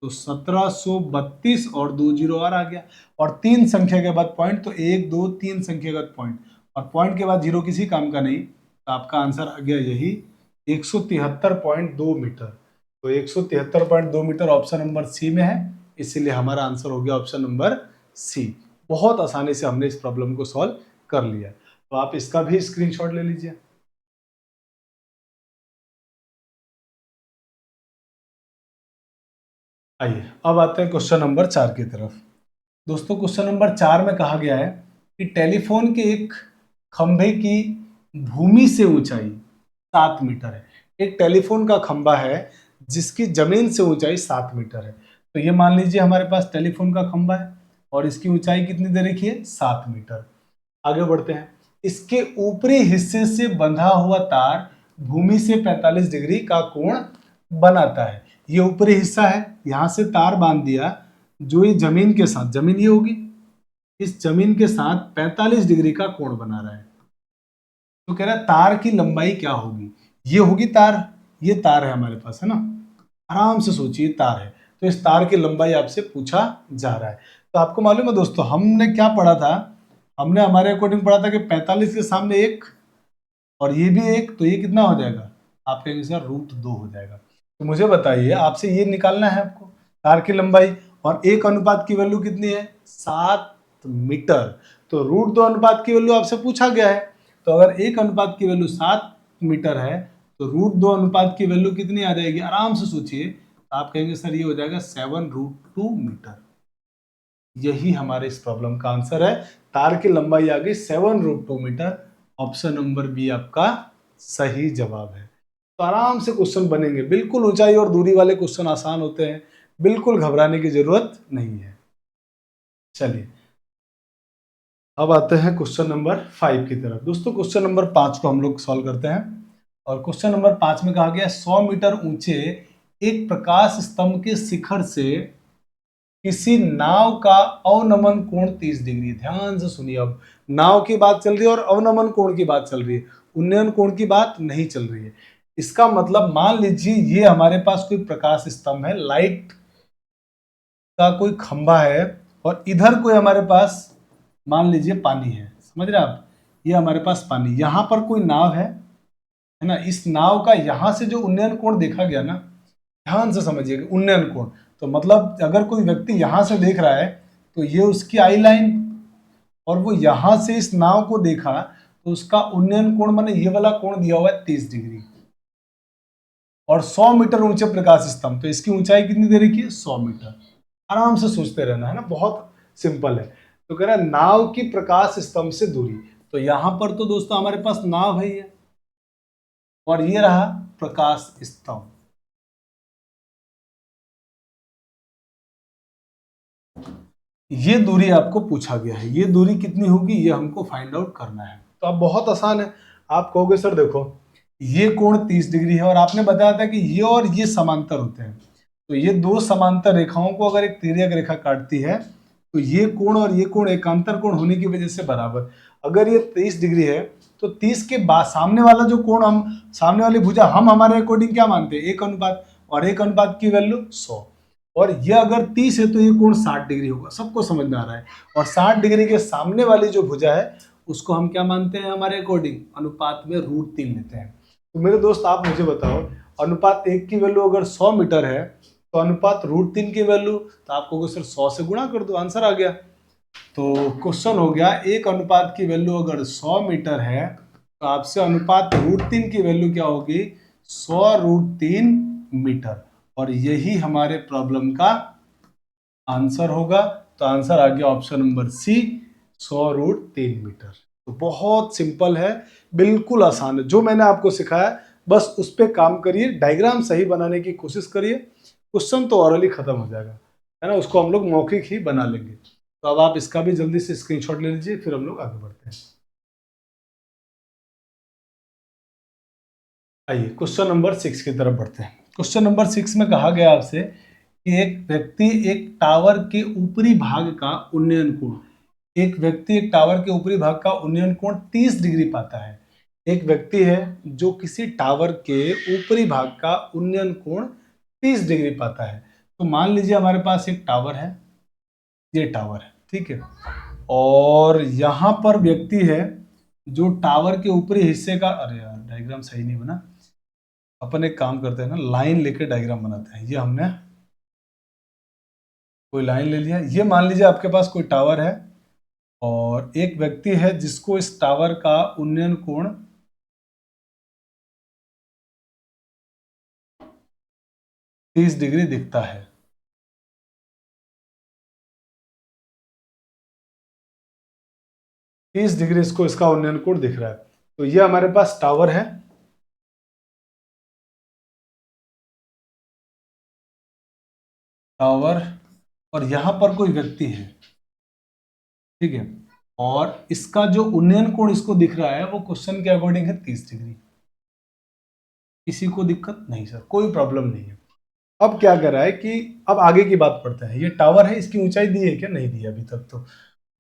तो 1732, और 2 जीरो और आ गया, और 3 संख्या के बाद पॉइंट, तो 1 2 3 संख्यागत पॉइंट, और पॉइंट के बाद जीरो किसी काम का नहीं, तो आपका आंसर आ गया यही 173.2 मीटर। तो 173.2 मीटर ऑप्शन नंबर सी में है, इसीलिए हमारा आंसर हो गया ऑप्शन नंबर सी। बहुत आसानी से हमने इस प्रॉब्लम को सॉल्व कर लिया। तो आप इसका भी स्क्रीनशॉट ले लीजिए। आइए अब आते हैं क्वेश्चन नंबर 4 की तरफ। दोस्तों क्वेश्चन नंबर 4 में कहा गया है कि टेलीफोन के एक खंभे की भूमि से ऊंचाई 7 मीटर है। एक टेलीफोन का खंभा है जिसकी जमीन से ऊंचाई 7 मीटर है। तो ये मान लीजिए हमारे पास टेलीफोन का खंभा है, और इसकी ऊंचाई कितनी दे रखी है? 7 मीटर। आगे बढ़ते हैं। इसके ऊपरी हिस्से से बंधा हुआ तार भूमि से 45 डिग्री का कोण बनाता है। ये ऊपरी हिस्सा है, यहां से तार बांध दिया, जो ये जमीन के साथ, जमीन ये होगी, इस जमीन के साथ 45 डिग्री का कोण बना रहा है। तो कह रहा है तार की लंबाई क्या होगी? ये होगी तार, ये तार है हमारे पास, है ना। आराम से सोचिए, तार है, तो इस तार की लंबाई आपसे पूछा जा रहा है। तो आपको मालूम है दोस्तों, हमने क्या पढ़ा था? हमने हमारे अकॉर्डिंग पढ़ा था कि 45 के सामने 1, और ये भी 1, तो ये कितना हो जाएगा? आप कहेंगे सर √2 हो जाएगा। तो मुझे बताइए, आपसे ये निकालना है आपको, तार की लंबाई, और 1 अनुपात की वैल्यू कितनी है? 7 मीटर। तो √2 अनुपात की वैल्यू आपसे पूछा गया है, तो अगर 1 अनुपात की वैल्यू 7 मीटर है, तो √2 अनुपात की वैल्यू कितनी आ जाएगी? आराम से सोचिए, आप कहेंगे सर ये हो जाएगा 7√2 मीटर। यही हमारे इस प्रॉब्लम का आंसर है। तार की लंबाई आ गई 7√2 मीटर। ऑप्शन नंबर बी आपका सही जवाब है। तो आराम से क्वेश्चन बनेंगे, बिल्कुल ऊंचाई और दूरी वाले क्वेश्चन आसान होते हैं, बिल्कुल घबराने की जरूरत नहीं है। चलिए अब आते हैं क्वेश्चन नंबर 5 की तरफ। दोस्तों क्वेश्चन नंबर 5 को हम लोग सॉल्व करते हैं, और क्वेश्चन नंबर 5 में कहा गया 100 मीटर ऊंचे एक प्रकाश स्तंभ के शिखर से किसी नाव का अवनमन कोण 30 डिग्री। ध्यान से सुनिए, अब नाव की बात चल रही है और अवनमन कोण की बात चल रही है, उन्नयन कोण की बात नहीं चल रही है। इसका मतलब मान लीजिए ये हमारे पास कोई प्रकाश स्तंभ है, लाइट का कोई खंभा है, और इधर कोई हमारे पास मान लीजिए पानी है, समझ रहे हैं आप, ये हमारे पास पानी, यहां पर कोई नाव है ना। इस नाव का यहां से जो उन्नयन कोण देखा गया ना, ध्यान से समझिएगा, उन्नयन कोण, तो मतलब अगर कोई व्यक्ति यहां से देख रहा है तो ये उसकी आई लाइन, और वो यहां से इस नाव को देखा तो उसका उन्नयन कोण माने ये वाला कोण दिया हुआ है 30 डिग्री। और 100 मीटर ऊंचे प्रकाश स्तंभ, तो इसकी ऊंचाई कितनी दे रखी है, 100 मीटर। आराम से सोचते रहना है ना, बहुत सिंपल है। तो कह रहा है नाव की प्रकाश स्तंभ से दूरी, तो यहां पर तो दोस्तों हमारे पास नाव है ये, और ये रहा प्रकाश स्तंभ। ये दूरी आपको पूछा गया है, ये दूरी कितनी होगी ये हमको फाइंड आउट करना है। तो अब बहुत आसान है, आप कहोगे सर देखो ये कोण 30 डिग्री है और आपने बताया था कि ये और ये समांतर होते हैं, तो ये दो समांतर रेखाओं को अगर एक तिर्यक रेखा काटती है तो ये कोण और ये कोण एकांतर कोण होने की वजह से बराबर। अगर ये 30 डिग्री है तो 30 के बाद सामने वाला जो कोण, हम सामने वाली भुजा हम हमारे अकॉर्डिंग क्या मानते हैं, 1 अनुपात, और 1 अनुपात की वैल्यू 100, और ये अगर 30 है तो ये कोण 60 डिग्री होगा, सबको समझ में आ रहा है। और 60 डिग्री के सामने वाली जो भुजा है उसको हम क्या मानते हैं, हमारे अकॉर्डिंग अनुपात में √3 लेते हैं। तो मेरे दोस्त आप मुझे बताओ, अनुपात 1 की वैल्यू अगर 100 मीटर है तो अनुपात √3 की वैल्यू, तो आप कहोगे सर 100 से गुणा कर दो, आंसर आ गया। तो क्वेश्चन हो गया, एक अनुपात की वैल्यू अगर 100 मीटर है तो आपसे अनुपात √3 की वैल्यू क्या होगी, 100√3 मीटर, और यही हमारे प्रॉब्लम का आंसर होगा। तो आंसर आ गया ऑप्शन नंबर सी, 100√3 मीटर। तो बहुत सिंपल है, बिल्कुल आसान है, जो मैंने आपको सिखाया बस उस पर काम करिए, डायग्राम सही बनाने की कोशिश करिए, क्वेश्चन तो ऑरली खत्म हो जाएगा, है ना, उसको हम लोग मौखिक ही बना लेंगे। तो अब आप इसका भी जल्दी से स्क्रीनशॉट ले लीजिए, फिर हम लोग आगे बढ़ते हैं। आइए क्वेश्चन नंबर 6 की तरफ बढ़ते हैं। क्वेश्चन नंबर 6 में कहा गया आपसे कि एक व्यक्ति एक टावर के ऊपरी भाग का उन्नयन कोण, एक व्यक्ति एक टावर के ऊपरी भाग का उन्नयन कोण 30 डिग्री पाता है। एक व्यक्ति है जो किसी टावर के ऊपरी भाग का उन्नयन कोण 30 डिग्री पाता है। तो मान लीजिए हमारे पास एक टावर है, ये टावर है, ठीक है, और यहां पर व्यक्ति है जो टावर के ऊपरी हिस्से का, अरे यार डायग्राम सही नहीं बना, अपन एक काम करते हैं ना, लाइन लेकर डायग्राम बनाते हैं। ये हमने कोई लाइन ले लिया, ये मान लीजिए आपके पास कोई टावर है और एक व्यक्ति है जिसको इस टावर का उन्नयन कोण 30 डिग्री दिखता है। 30 डिग्री इसको इसका उन्नयन कोण दिख रहा है। तो ये हमारे पास टावर है, टावर, और यहां पर कोई व्यक्ति है, ठीक है, और इसका जो उन्नयन कोण इसको दिख रहा है वो क्वेश्चन के अकॉर्डिंग है 30 डिग्री। किसी को दिक्कत नहीं सर, कोई प्रॉब्लम नहीं है। अब क्या कर रहा है कि अब आगे की बात पढ़ते हैं। ये टावर है, इसकी ऊंचाई दी है क्या, नहीं दी है अभी तक। तो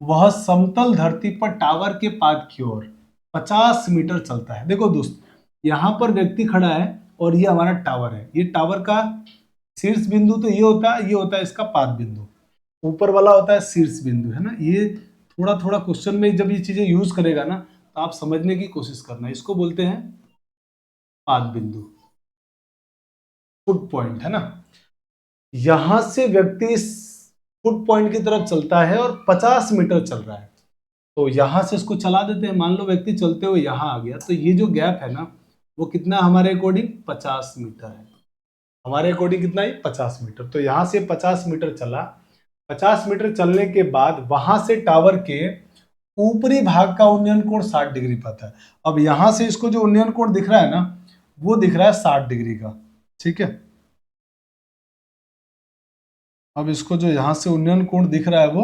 वह समतल धरती पर टावर के पाद की ओर 50 मीटर चलता है। देखो दोस्त, यहाँ पर व्यक्ति खड़ा है और ये हमारा टावर है, ये टावर का शीर्ष बिंदु तो ये होता है, ये होता है इसका पाद बिंदु, ऊपर वाला होता है शीर्ष बिंदु, है ना। ये थोड़ा थोड़ा क्वेश्चन में जब ये चीजें यूज करेगा ना तो आप समझने की कोशिश करना, इसको बोलते हैं पाद बिंदु, फुट पॉइंट, है ना। यहां से व्यक्ति फुट पॉइंट की तरफ चलता है और 50 मीटर चल रहा है। तो यहां से इसको चला देते हैं, मान लो व्यक्ति चलते हुए यहां आ गया, तो ये जो गैप है ना वो कितना हमारे अकॉर्डिंग 50 मीटर है। हमारे अकॉर्डिंग कितना है, 50 मीटर। तो यहां से 50 मीटर चला, 50 मीटर चलने के बाद वहां से टावर के ऊपरी भाग का उन्नयन कोण 60 डिग्री पाता है। अब यहां से इसको जो उन्नयन कोण दिख रहा है ना वो दिख रहा है 60 डिग्री का, ठीक है। अब इसको जो यहां से उन्नयन कोण दिख रहा है वो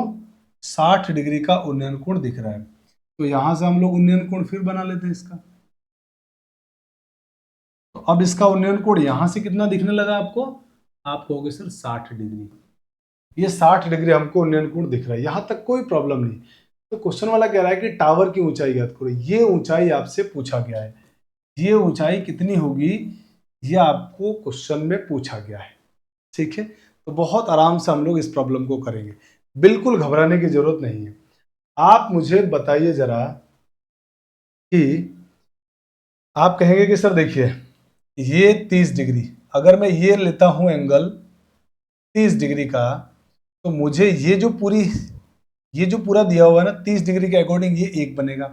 60 डिग्री का उन्नयन कोण दिख रहा है। तो यहां से हम लोग उन्नयन कोण फिर बना लेते हैं इसका, अब इसका उन्नयन कोण यहां से कितना दिखने लगा आपको? आप कहोगे सर 60 डिग्री। ये 60 डिग्री हमको उन्नयन कोण दिख रहा है, यहां तक कोई प्रॉब्लम नहीं। तो क्वेश्चन वाला कह रहा है कि टावर की ऊंचाई ज्ञात करो। ये ऊंचाई आपसे पूछा गया है, ये ऊंचाई कितनी होगी ये आपको क्वेश्चन में पूछा गया है। ठीक है, तो बहुत आराम से हम लोग इस प्रॉब्लम को करेंगे, बिल्कुल घबराने की जरूरत नहीं है। आप मुझे बताइए जरा कि आप कहेंगे कि सर देखिए ये 30 डिग्री, अगर मैं ये लेता हूं एंगल 30 डिग्री का, तो मुझे ये जो पूरा दिया हुआ है ना 30 डिग्री के अकॉर्डिंग ये एक बनेगा,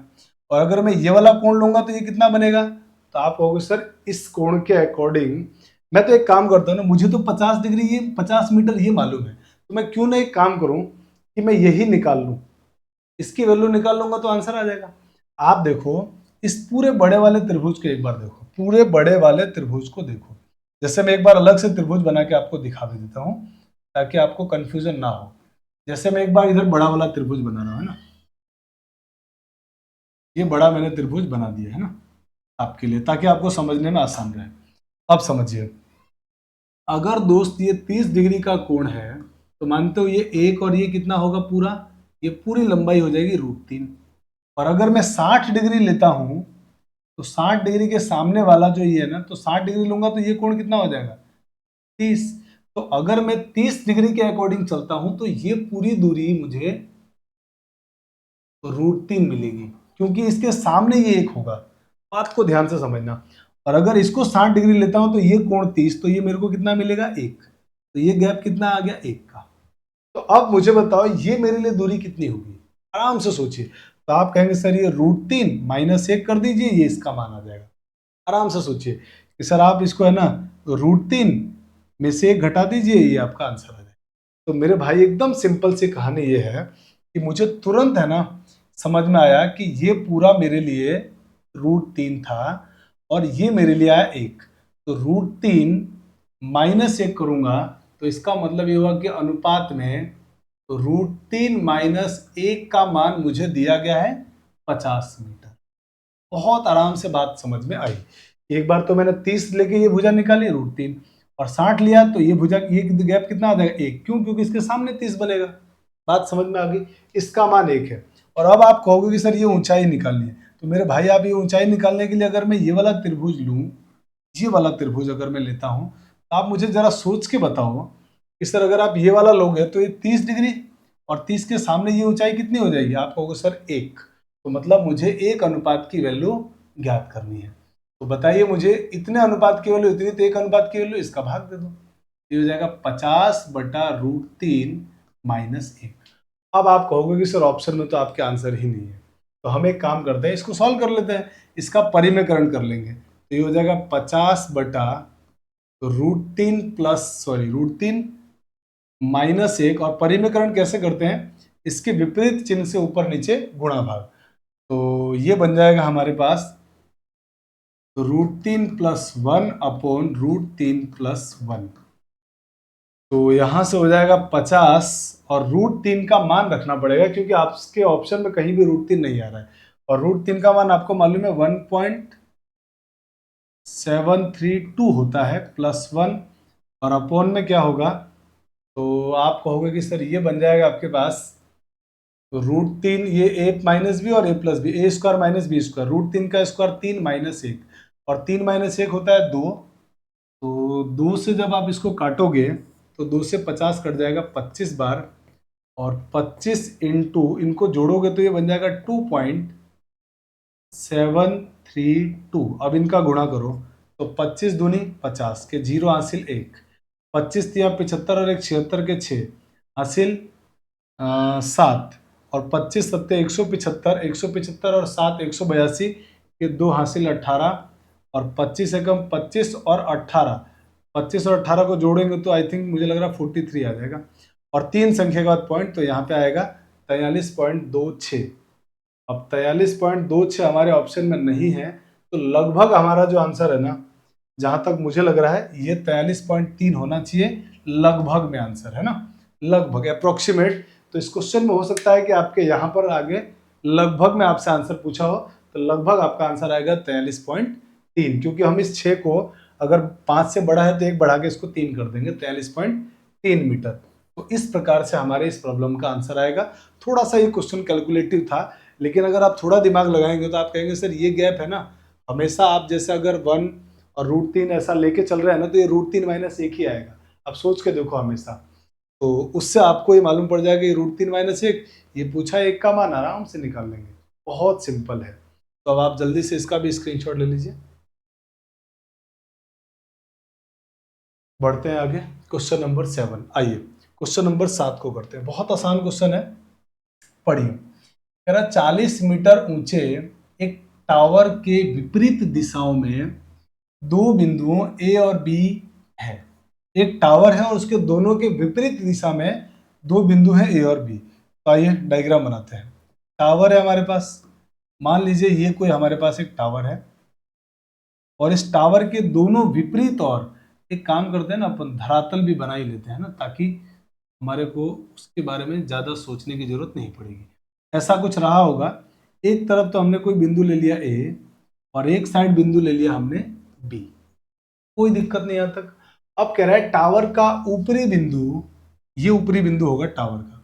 और अगर मैं ये वाला कोण लूंगा तो ये कितना बनेगा? तो आप कहोगे सर इस कोण के अकॉर्डिंग मैं तो एक काम करता हूँ ना, मुझे तो 50 डिग्री ये 50 मीटर ये मालूम है, तो मैं क्यों ना एक काम करूं कि मैं यही निकाल लूं, इसकी वैल्यू निकाल लूंगा तो आंसर आ जाएगा। आप देखो इस पूरे बड़े वाले त्रिभुज को एक बार देखो, पूरे बड़े वाले त्रिभुज को देखो। जैसे मैं एक बार अलग से त्रिभुज बना के आपको दिखा भी देता हूं ताकि आपको कंफ्यूजन ना हो। जैसे मैं एक बार इधर बड़ा वाला त्रिभुज बना रहा हूं, है ना, ये बड़ा मैंने त्रिभुज बना दिया है ना आपके लिए, ताकि आपको समझने में आसान रहे। अब समझिए, अगर दोस्त ये 30 डिग्री का कोण है तो मानते हो ये एक और ये कितना होगा पूरा, ये पूरी लंबाई हो जाएगी √3। और अगर मैं 60 डिग्री लेता हूं तो 60 डिग्री के सामने वाला जो ये है ना, तो 60 डिग्री लूंगा तो ये कोण कितना हो जाएगा? 30। तो अगर मैं 30 डिग्री के अकॉर्डिंग चलता हूं तो ये पूरी दूरी मुझे √3 मिलेगी, क्योंकि इसके सामने ये एक होगा। बात को ध्यान से समझना। और अगर इसको 60 डिग्री लेता हूं तो ये कोण 30, तो ये मेरे को कितना मिलेगा? 1। तो ये गैप कितना आ गया? 1 का। तो अब मुझे बताओ ये मेरे लिए दूरी कितनी होगी? आराम से सोचिए। तो आप कहेंगे सर ये √3 -1 कर दीजिए, ये इसका मान आ जाएगा। आराम से सोचिए कि सर आप इसको है ना √3 में से 1 घटा दीजिए, ये आपका आंसर आ जाएगा। तो मेरे भाई एकदम सिंपल सी कहानी ये है कि मुझे तुरंत है ना समझ में आया कि ये पूरा मेरे लिए √3 था और ये मेरे लिए आया 1। तो √3 -1 करूंगा तो इसका मतलब ये हुआ कि अनुपात में √3 -1 का मान मुझे दिया गया है 50 मीटर। बहुत आराम से बात समझ में आई। एक बार तो मैंने 30 लेके ये भुजा निकाली √3, और 60 लिया तो ये भुजा ये गैप कितना आ जाएगा? 1। क्यों? क्योंकि इसके सामने 30 बनेगा। बात समझ में आ गई। इसका मान 1 है। और अब आप कहोगे कि सर ये ऊंचाई निकालनी है, तो मेरे भाई आप ये ऊंचाई निकालने के लिए अगर मैं ये वाला त्रिभुज लूं, ये वाला त्रिभुज अगर मैं लेता हूं, तो आप मुझे जरा सोच के बताओ कि सर अगर आप ये वाला लोगे तो ये 30 डिग्री और 30 के सामने ये ऊंचाई कितनी हो जाएगी? आप कहोगे सर 1। तो मतलब मुझे 1 अनुपात की वैल्यू ज्ञात करनी है। तो बताइए मुझे इतने अनुपात की वैल्यू इतनी, तो 1 अनुपात की वैल्यू इसका भाग दे दो, ये हो जाएगा 50/√3 -1। अब आप कहोगे कि सर ऑप्शन में तो आपके आंसर ही नहीं है, तो हम एक काम करते हैं, इसको सॉल्व कर लेते हैं, इसका परिमेयकरण कर लेंगे। तो ये हो जाएगा 50/√3 √3 -1, और परिमेयकरण कैसे करते हैं? इसके विपरीत चिन्ह से ऊपर नीचे गुणा भाग। तो ये बन जाएगा हमारे पास √3 + 1/√3 + 1। तो यहां से हो जाएगा 50, और √3 का मान रखना पड़ेगा क्योंकि आपके ऑप्शन में कहीं भी √3 नहीं आ रहा है, और √3 का मान आपको मालूम है 1.732 होता है +1, और अपोन में क्या होगा? तो आप कहोगे कि सर ये बन जाएगा आपके पास √3, ये a माइनस बी और a plus B, a square minus B square, √3 का स्क्वायर 3 -1, और 3 -1 होता है 2। तो 2 से जब आप इसको काटोगे तो 2 से 50 कट जाएगा 25 बार, और 25 इंटू इनको जोड़ोगे तो ये बन जाएगा 2.732। अब इनका गुणा करो तो 25 दूनी 50 के 0 हासिल 1, 25 तिया 75 और 1 76 के 6 हासिल 7, और 25 सत्ते 175, 175 और 7 182 के 2 हासिल 18, और 25 एकम 25 और 18, 25 और 18 को जोड़ेंगे तो आई थिंक मुझे लग रहा है 43 आ जाएगा, और 3 संख्या के बाद पॉइंट, तो यहाँ पे आएगा 43.26। अब 43.26 हमारे ऑप्शन में नहीं है, तो लगभग हमारा जो आंसर है ना, जहां तक मुझे लग रहा है ये 43.3 होना चाहिए, लगभग में आंसर है ना, लगभग अप्रोक्सीमेट। तो इस क्वेश्चन में हो सकता है कि आपके यहाँ पर आगे लगभग में आपसे आंसर पूछा हो, तो लगभग आपका आंसर आएगा 43.3, क्योंकि हम इस 6 को अगर 5 से बड़ा है तो 1 बढ़ा के इसको 3 कर देंगे, 43.3 मीटर। तो इस प्रकार से हमारे इस प्रॉब्लम का आंसर आएगा। थोड़ा सा ये क्वेश्चन कैलकुलेटिव था, लेकिन अगर आप थोड़ा दिमाग लगाएंगे तो आप कहेंगे सर ये गैप है ना, हमेशा आप जैसे अगर 1 और √3 ऐसा लेके चल रहे हैं ना, तो ये √3 - 1 ही आएगा। आप सोच के देखो हमेशा, तो उससे आपको ये मालूम पड़ जाएगा ये √3 - 1, ये पूछा 1 का मान आराम से निकाल लेंगे। बहुत सिंपल है। तो अब आप जल्दी से इसका भी स्क्रीनशॉट ले लीजिए। बढ़ते हैं आगे, क्वेश्चन नंबर 7। आइए क्वेश्चन नंबर 7 को करते हैं। बहुत आसान क्वेश्चन है, पढ़िए। कह रहा 40 मीटर ऊंचे एक टावर के विपरीत दिशाओं में दो बिंदुओं ए और बी है। एक टावर है और उसके दोनों के विपरीत दिशा में दो बिंदु हैं ए और बी। तो आइए डायग्राम बनाते हैं। टावर है हमारे पास, मान लीजिए ये कोई हमारे पास एक टावर है, और इस टावर के दोनों विपरीत, और एक काम करते हैं ना, अपन धरातल भी बना ही लेते हैं ना, ताकि हमारे को उसके बारे में ज्यादा सोचने की जरूरत नहीं पड़ेगी। ऐसा कुछ रहा होगा, एक तरफ तो हमने कोई बिंदु ले लिया ए और एक साइड बिंदु ले लिया हमने बी, कोई दिक्कत नहीं यहाँ तक। अब कह रहा है टावर का ऊपरी बिंदु, ये ऊपरी बिंदु होगा टावर का,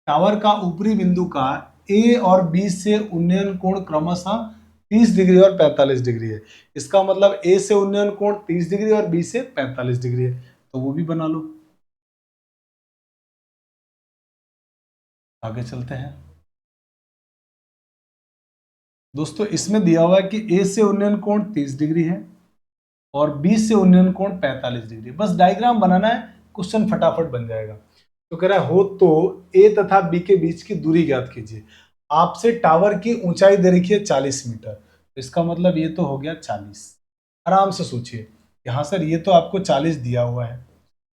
टावर का ऊपरी बिंदु का ए और बी से उन्नयन कोण क्रमशः 30 डिग्री और 45 डिग्री है। इसका मतलब ए से उन्नयन कोण 30 डिग्री और बी से 45 डिग्री है, तो वो भी बना लो। आगे चलते हैं दोस्तों। इसमें दिया हुआ है कि ए से उन्नयन कोण 30 डिग्री है और बी से उन्नयन कोण 45 डिग्री। बस डायग्राम बनाना है, क्वेश्चन फटाफट बन जाएगा। तो कह रहा है हो तो ए तथा बी के बीच की दूरी ज्ञात कीजिए। आपसे टावर की ऊंचाई दे रखी है 40 मीटर, तो इसका मतलब ये तो हो गया 40। आराम से सोचिए, यहाँ सर ये तो आपको 40 दिया हुआ है।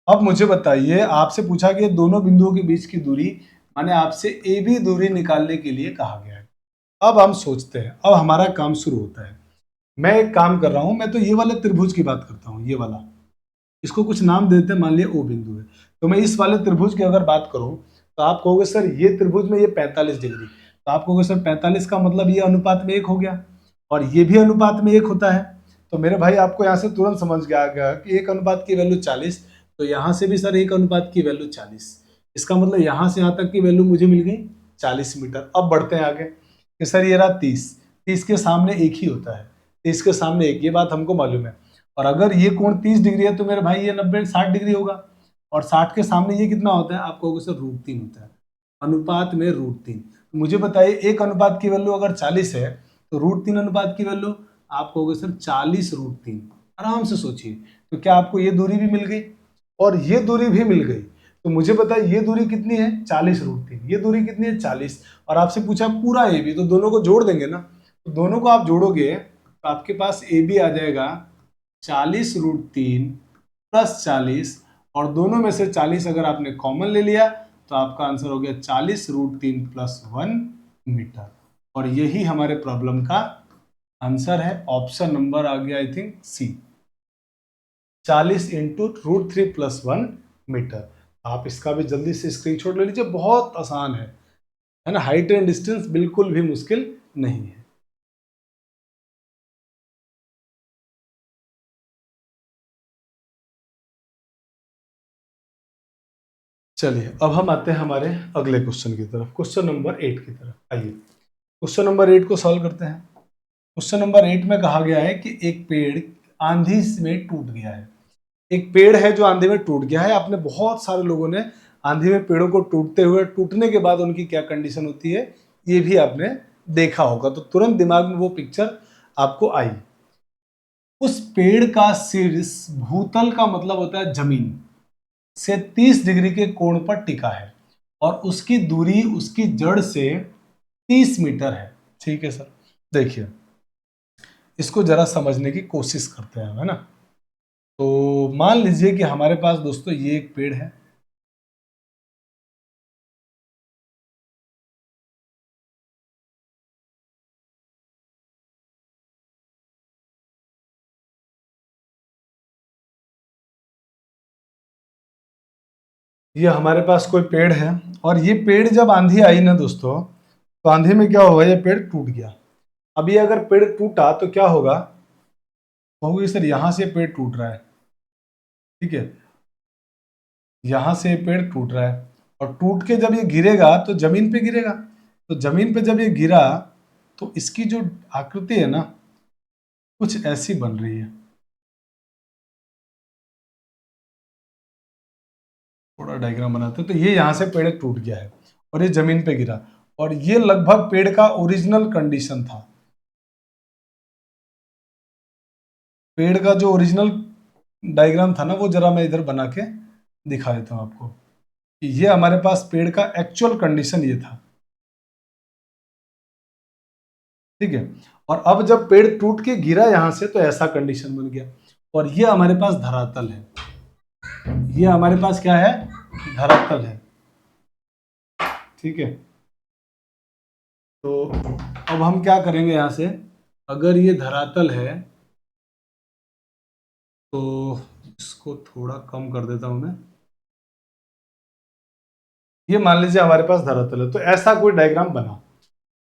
अब मुझे बताइए, आपसे पूछा कि दोनों बिंदुओं के बीच की दूरी, माने आपसे ए बी दूरी निकालने के लिए कहा गया है। अब हम सोचते हैं, अब हमारा काम शुरू होता है। मैं एक काम कर रहा हूं, मैं तो ये वाले त्रिभुज की बात करता हूं, ये वाला, इसको कुछ नाम देते हैं, मान लिया ओ बिंदु है। तो मैं इस वाले त्रिभुज की अगर बात करूं, तो आप कहोगे सर ये त्रिभुज में ये 45 डिग्री, तो आप कहोगे सर 45 का मतलब ये अनुपात में 1 हो गया, और ये भी अनुपात में 1 होता है। तो मेरे भाई आपको यहाँ से तुरंत समझ गया कि 1 अनुपात की वैल्यू 40, तो यहाँ से भी सर 1 अनुपात की वैल्यू 40। इसका मतलब यहाँ से यहाँ तक की वैल्यू मुझे मिल गई 40 मीटर। अब बढ़ते हैं आगे कि सर ये रहा 30, 30 के सामने 1 ही होता है, 30 के सामने 1, ये बात हमको मालूम है। और अगर ये कोण 30 डिग्री है तो मेरे भाई ये 60 डिग्री होगा, और 60 के सामने ये कितना होता है, आप कहोगे सर √3 होता है, अनुपात में √3। मुझे बताइए 1 अनुपात की वैल्यू अगर 40 है, तो √3 अनुपात की वैल्यू आप कहोगे सर 40√3। आराम से सोचिए, तो क्या आपको ये दूरी भी मिल गई और ये दूरी भी मिल गई। तो मुझे बताइए ये दूरी कितनी है, 40√3, ये दूरी कितनी है 40, और आपसे पूछा पूरा ए बी, तो दोनों को जोड़ देंगे ना। तो दोनों को आप जोड़ोगे तो आपके पास ए बी आ जाएगा 40√3 + 40, और दोनों में से 40 अगर आपने कॉमन ले लिया तो आपका आंसर हो गया 40√3 + 1 मीटर। और यही हमारे प्रॉब्लम का आंसर है। ऑप्शन नंबर आ गया आई थिंक सी, 40 × √3 + 1 मीटर। आप इसका भी जल्दी से स्क्रीनशॉट ले लीजिए, बहुत आसान है ना। हाइट एंड डिस्टेंस बिल्कुल भी मुश्किल नहीं है। चलिए अब हम आते हैं हमारे अगले क्वेश्चन की तरफ, क्वेश्चन नंबर 8 की तरफ। आइए क्वेश्चन नंबर 8 को सॉल्व करते हैं। क्वेश्चन नंबर 8 में कहा गया है कि एक पेड़ आंधी में टूट गया है। एक पेड़ है जो आंधी में टूट गया है। आपने बहुत सारे लोगों ने आंधी में पेड़ों को टूटते हुए, टूटने के बाद उनकी क्या कंडीशन होती है, ये भी आपने देखा होगा, तो तुरंत दिमाग में वो पिक्चर आपको आई। उस पेड़ का शीर्ष भूतल का मतलब होता है जमीन से 30 डिग्री के कोण पर टिका है, और उसकी दूरी उसकी जड़ से 30 मीटर है। ठीक है सर, देखिए इसको जरा समझने की कोशिश करते हैं, है ना। तो मान लीजिए कि हमारे पास दोस्तों ये एक पेड़ है, ये हमारे पास कोई पेड़ है, और ये पेड़ जब आंधी आई ना दोस्तों, तो आंधी में क्या हुआ, ये पेड़ टूट गया। अभी अगर पेड़ टूटा तो क्या होगा, कहोगे सर यहाँ से पेड़ टूट रहा है, ठीक है, यहाँ से पेड़ टूट रहा है और टूट के जब ये गिरेगा तो जमीन पे गिरेगा, तो जमीन पे जब ये गिरा तो इसकी जो आकृति है ना कुछ ऐसी बन रही है। थोड़ा डायग्राम बनाते हैं। तो ये यहाँ से पेड़ टूट गया है और ये जमीन पे गिरा और ये लगभग पेड़ का ओरिजिनल कंडीशन था। पेड़ का जो ओरिजिनल डायग्राम था ना वो जरा मैं इधर बना के दिखा देता हूँ आपको कि ये हमारे पास पेड़ का एक्चुअल कंडीशन ये था, ठीक है। और अब जब पेड़ टूट के गिरा यहां से तो ऐसा कंडीशन बन गया और ये हमारे पास धरातल है, ये हमारे पास क्या है, धरातल है, ठीक है। तो अब हम क्या करेंगे यहां से, अगर ये धरातल है तो इसको थोड़ा कम कर देता हूं मैं। ये मान लीजिए हमारे पास धरातल है, तो ऐसा कोई डायग्राम बना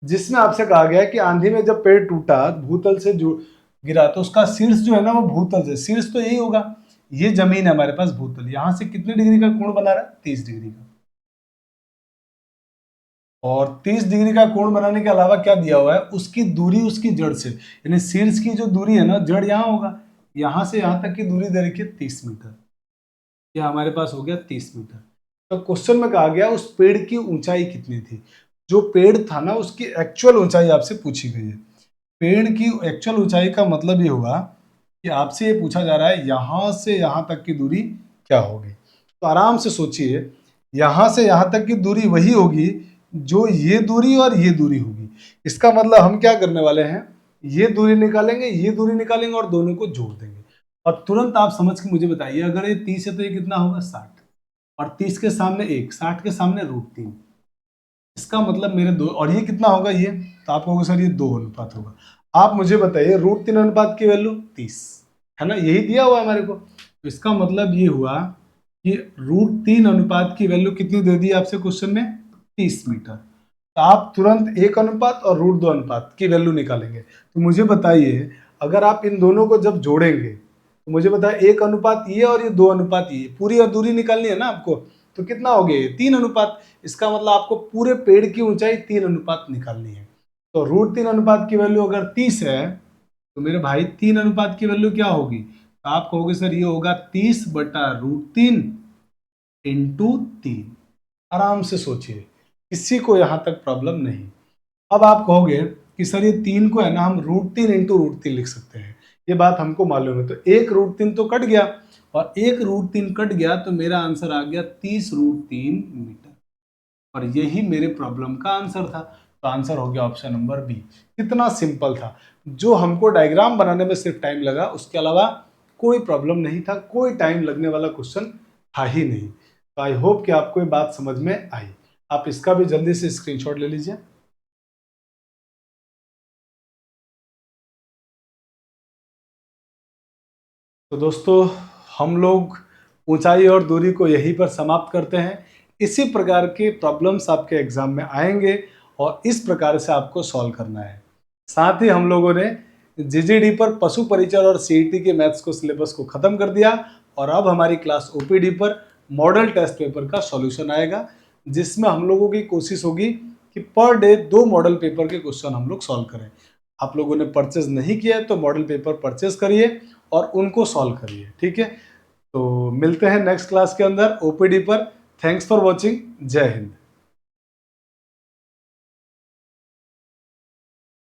जिसमें आपसे कहा गया है कि आंधी में जब पेड़ टूटा भूतल से जो गिरा तो उसका शीर्ष जो है ना वो भूतल से, शीर्ष तो यही होगा, ये जमीन है हमारे पास भूतल, यहां से कितने डिग्री का कोण बना रहा है, 30 डिग्री का। और 30 डिग्री का कोण बनाने के अलावा क्या दिया हुआ है, उसकी दूरी उसकी जड़ से, यानी शीर्ष की जो दूरी है ना, जड़ यहां होगा, यहां से यहां तक की दूरी दे रखी है 30 मीटर, यह हमारे पास हो गया 30 मीटर। तो क्वेश्चन में कहा गया उस पेड़ की ऊंचाई कितनी थी, जो पेड़ था ना उसकी एक्चुअल ऊंचाई आपसे पूछी गई है। पेड़ की एक्चुअल ऊंचाई का मतलब ये हुआ कि आपसे ये पूछा जा रहा है यहां से यहां तक की दूरी क्या होगी। तो आराम से सोचिए, यहां से यहां तक की दूरी वही होगी जो ये दूरी और ये दूरी होगी। इसका मतलब हम क्या करने वाले हैं, ये दूरी निकालेंगे, ये दूरी निकालेंगे और दोनों को जोड़ देंगे और तुरंत आप समझ के मुझे बताइए, अगर ये 30 है तो ये कितना होगा 60, और 30 के सामने 1, 60 के सामने √3, इसका मतलब मेरे दो, और ये कितना होगा ये, तो आप कहोगे सर ये 2 अनुपात होगा। आप मुझे बताइए √3 अनुपात की वैल्यू 30 है ना, यही दिया हुआ है हमारे को, तो इसका मतलब ये हुआ कि √3 अनुपात की वैल्यू कितनी दे दी आपसे क्वेश्चन में, 30 मीटर। तो आप तुरंत 1 अनुपात और √2 अनुपात की वैल्यू निकालेंगे। तो मुझे बताइए अगर आप इन दोनों को जब जोड़ेंगे तो मुझे बताइए 1 अनुपात ये और ये 2 अनुपात ये, पूरी दूरी निकालनी है ना आपको, तो कितना हो गया 3 अनुपात। इसका मतलब आपको पूरे पेड़ की ऊंचाई 3 अनुपात निकालनी है। तो √3 अनुपात की वैल्यू अगर 30 है तो मेरे भाई 3 अनुपात की वैल्यू क्या होगी, तो आप कहोगे सर ये होगा 30/√3 इंटू 3। आराम से सोचिए, किसी को यहां तक प्रॉब्लम नहीं। अब आप कहोगे कि सर ये 3 को है ना हम √3 इंटू √3 लिख सकते हैं, ये बात हमको मालूम है। तो 1 √3 तो कट गया और 1 √3 कट गया तो मेरा आंसर आ गया 30√3 मीटर, और यही मेरे प्रॉब्लम का आंसर था। तो आंसर हो गया ऑप्शन नंबर बी। कितना सिंपल था, जो हमको डायग्राम बनाने में सिर्फ टाइम लगा, उसके अलावा कोई प्रॉब्लम नहीं था, कोई टाइम लगने वाला क्वेश्चन था ही नहीं। तो आई होप कि आपको ये बात समझ में आई। आप इसका भी जल्दी से स्क्रीनशॉट ले लीजिए। तो दोस्तों हम लोग ऊंचाई और दूरी को यहीं पर समाप्त करते हैं। इसी प्रकार के प्रॉब्लम्स आपके एग्जाम में आएंगे और इस प्रकार से आपको सॉल्व करना है। साथ ही हम लोगों ने जीजीडी पर पशु परिचर और सीईटी के मैथ्स को सिलेबस को खत्म कर दिया और अब हमारी क्लास ओपीडी पर मॉडल टेस्ट पेपर का सॉल्यूशन आएगा, जिसमें हम लोगों की कोशिश होगी कि पर डे 2 मॉडल पेपर के क्वेश्चन हम लोग सॉल्व करें। आप लोगों ने परचेज नहीं किया है तो मॉडल पेपर परचेज करिए और उनको सॉल्व करिए, ठीक है। तो मिलते हैं नेक्स्ट क्लास के अंदर ओपीडी पर। Thanks for watching. जय हिंद।